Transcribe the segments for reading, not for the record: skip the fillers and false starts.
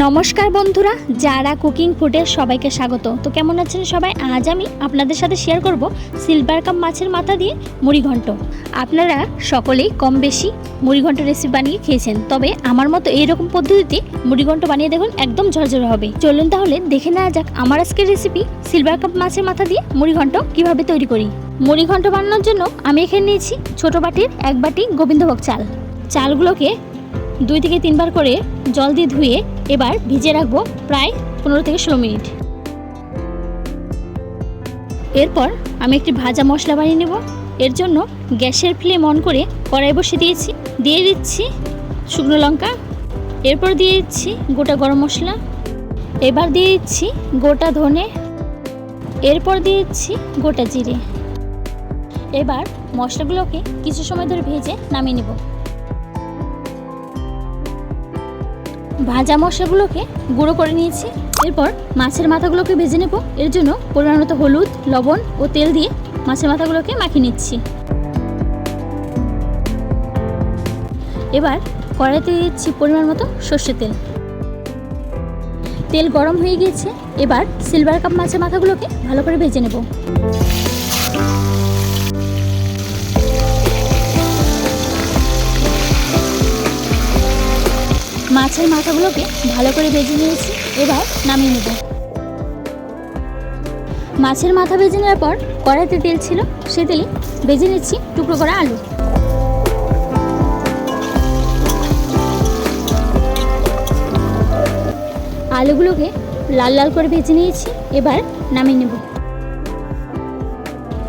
নমস্কার বন্ধুরা, যারা কুকিং ফুডের সবাইকে স্বাগত। তো কেমন আছেন সবাই? আজ আমি আপনাদের সাথে শেয়ার করব সিলভার কাপ মাছের মাথা দিয়ে মুড়ি ঘন্ট। আপনারা সকলেই কম বেশি মুড়ি ঘন্ট রেসিপি বানিয়ে খেয়েছেন, তবে আমার মতো এইরকম পদ্ধতিতে মুড়ি ঘন্ট বানিয়ে দেখুন, একদম ঝরঝরে হবে। চলুন তাহলে দেখে নেওয়া যাক আমার আজকের রেসিপি সিলভার কাপ মাছের মাথা দিয়ে মুড়ি ঘন্ট কিভাবে তৈরি করি। মুড়ি ঘন্ট বানানোর জন্য আমি এখানে নিয়েছি ছোট বাটির 1 বাটি গোবিন্দভোগ চাল। চালগুলোকে 2 থেকে 3 বার করে জল দিয়ে ধুয়ে এবার ভিজিয়ে রাখবো প্রায় 15 থেকে 16 মিনিট। এরপর আমি একটি ভাজা মশলা বানিয়ে নেব। এর জন্য গ্যাসের ফ্লেম অন করে কড়াই বসিয়ে দিয়েছি। দিয়ে দিচ্ছি শুকনো লঙ্কা, এরপর দিয়ে দিচ্ছি গোটা গরম মশলা, এবার দিয়ে দিচ্ছি গোটা ধনে, এরপর দিয়ে দিচ্ছি গোটা জিরে। এবার মশলাগুলোকে কিছু সময় ধরে ভেজে নামিয়ে নেব। ভাজা মশলাগুলোকে গুঁড়ো করে নিয়েছি। এরপর মাছের মাথাগুলোকে ভেজে নেব। এর জন্য পরিমাণ মতো হলুদ, লবণ ও তেল দিয়ে মাছের মাথাগুলোকে মাখিয়ে নিচ্ছি। এবার কড়াইতে দিচ্ছি পরিমাণ মতো সর্ষের তেল। তেল গরম হয়ে গিয়েছে। এবার সিলভার কাপ মাছের মাথাগুলোকে ভালো করে ভেজে নেব। মাছের মাথাগুলোকে ভালো করে ভেজে নিয়েছি। এবার নামিয়ে নেব। মাছের মাথা ভেজে নেওয়ার পর কড়াইতে তেল ছিল, সে তেলে ভেজে নিচ্ছি টুকরো করা আলু। আলুগুলোকে লাল লাল করে ভেজে নিয়েছি। এবার নামিয়ে নেব।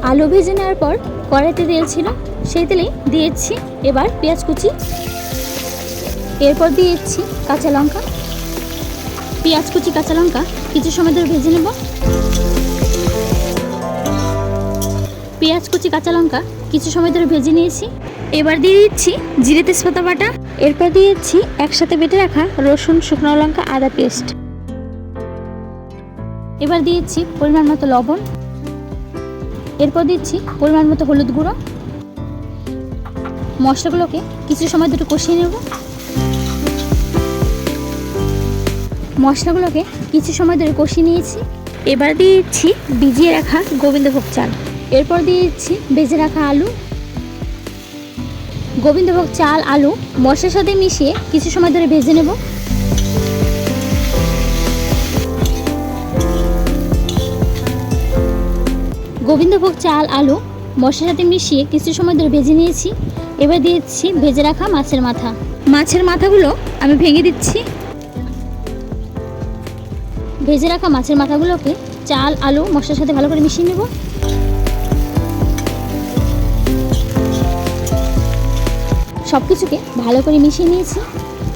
আলু ভেজে নেওয়ার পর কড়াইতে তেল ছিল, সেই তেলে দিয়েছি এবার পেঁয়াজ কুচি, এরপর দিয়ে দিচ্ছি কাঁচা লঙ্কা। পেঁয়াজ কুচি কাঁচা লঙ্কা কিছু সময় ধরে ভেজে নেব। পেঁয়াজ কুচি কাঁচা লঙ্কা কিছু সময় ধরে ভেজে নিয়েছি। এবার দিয়ে দিচ্ছি জিরে তেজপাতা বাটা, এরপর দিয়ে দিচ্ছি একসাথে বেটে রাখা রসুন, শুকনো লঙ্কা, আদা পেস্ট। এবার দিয়ে দিচ্ছি পরিমাণ মতো লবণ, এরপর দিচ্ছি পরিমাণ মতো হলুদ গুঁড়ো। মশলাগুলোকে কিছু সময় ধরে কষিয়ে নেব। মশলাগুলোকে কিছু সময় ধরে কষিয়ে নিয়েছি। এবার দিয়ে দিচ্ছি ভিজিয়ে রাখা গোবিন্দভোগ চাল, এরপর দিয়ে দিচ্ছি ভেজে রাখা আলু। গোবিন্দভোগ চাল আলু মশলার সাথে মিশিয়ে কিছু সময় ধরে ভেজে নেব। গোবিন্দভোগ চাল আলু মশলার সাথে মিশিয়ে কিছু সময় ধরে ভেজে নিয়েছি। এবার দিয়ে দিচ্ছি ভেজে রাখা মাছের মাথা। মাছের মাথাগুলো আমি ভেঙে দিচ্ছি। ভেজে রাখা মাছের মাথাগুলোকে চাল আলু মশলার সাথে ভালো করে মিশিয়ে নেব। সব কিছুকে ভালো করে মিশিয়ে নিয়েছি।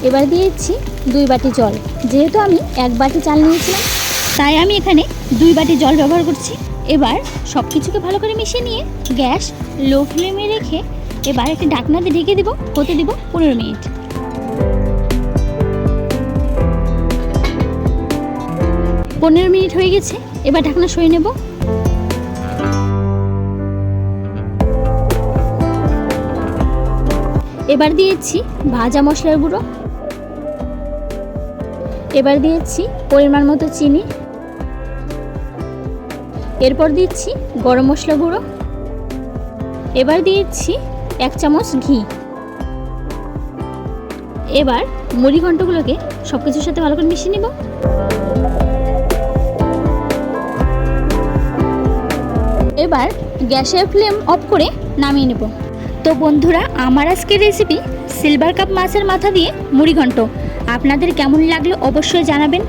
এবার দিয়ে দিচ্ছি 2 বাটি জল। যেহেতু আমি 1 বাটি চাল নিয়েছিলাম, তাই আমি এখানে 2 বাটি জল ব্যবহার করছি। এবার সব কিছুকে ভালো করে মিশিয়ে নিয়ে গ্যাস লো ফ্লেমে রেখে এবার একটি ঢাকনা দিয়ে ঢেকে দেবো। হতে দেবো 15 মিনিট। 15 মিনিট হয়ে গেছে। এবার ঢাকনা সরিয়ে নেব। এবার দিয়েছি ভাজা মশলার গুঁড়ো, এবার দিয়েছি পরিমাণ মতো চিনি, এরপর দিচ্ছি গরম মশলা গুঁড়ো, এবার দিয়েছি 1 চামচ ঘি। এবার মুড়ি ঘন্টগুলোকে সব কিছুর সাথে ভালো করে মিশিয়ে নেব। এবার গ্যাসের ফ্লেম অফ করে নামিয়ে নেব। তো বন্ধুরা, আমার আজকের রেসিপি সিলভার কাপ মাছের মাথা দিয়ে মুড়ি ঘন্ট আপনাদের কেমন লাগলো অবশ্যই জানাবেন।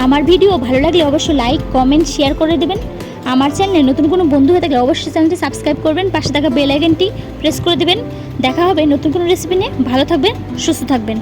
আমার ভিডিও ভালো লাগলে অবশ্যই লাইক, কমেন্ট, শেয়ার করে দেবেন। আমার চ্যানেলে নতুন কোনো বন্ধু হয়ে থাকলে অবশ্যই চ্যানেলটি সাবস্ক্রাইব করবেন, পাশে থাকা বেল আইকনটি প্রেস করে দেবেন। দেখা হবে নতুন কোনো রেসিপি নিয়ে। ভালো থাকবেন, সুস্থ থাকবেন।